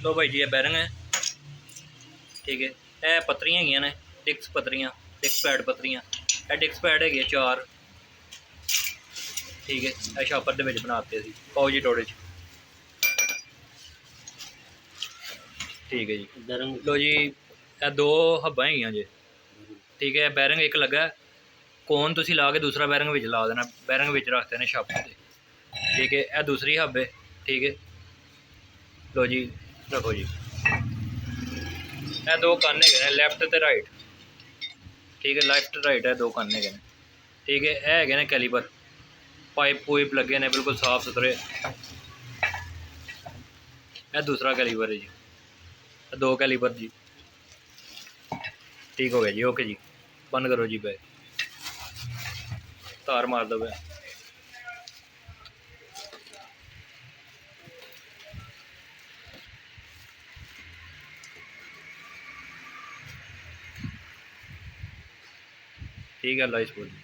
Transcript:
लो भाई जी ये बैरिंग है, ठीक है। यह पत्तरियाँ हैगियां ने, डिस्क पत्तरियाँ, डिस्क पैड पत्तरियाँ। यह डिस्क पैड है 4, ठीक है। यह शापर के बनाते सी पाओ जी टोड़े च, ठीक है जी। लो जी यह 2 हब्बां हैगियां जे, ठीक है। बैरिंग एक लगा, कोन तुसीं ला के दूसरा बैरिंग विच ला देना, बैरिंग विच रख देने शापर के, ठीक है। यह दूसरी हब है, ठीक है। लो जी रखो जी। यह 2 कन्न है लैफ्ट तो राइट, ठीक है। लैफ्ट राइट है 2 कन्न है, ठीक है। यह है कैलीपर, पाइप पुइप लगे ने बिल्कुल साफ सुथरे। यह दूसरा कैलीपर है जी, 2 कैलीपर जी, ठीक हो गया जी। ओके जी, बंद करो जी बैग, तार मार दो बैग। ठीक है, अल्लाह इस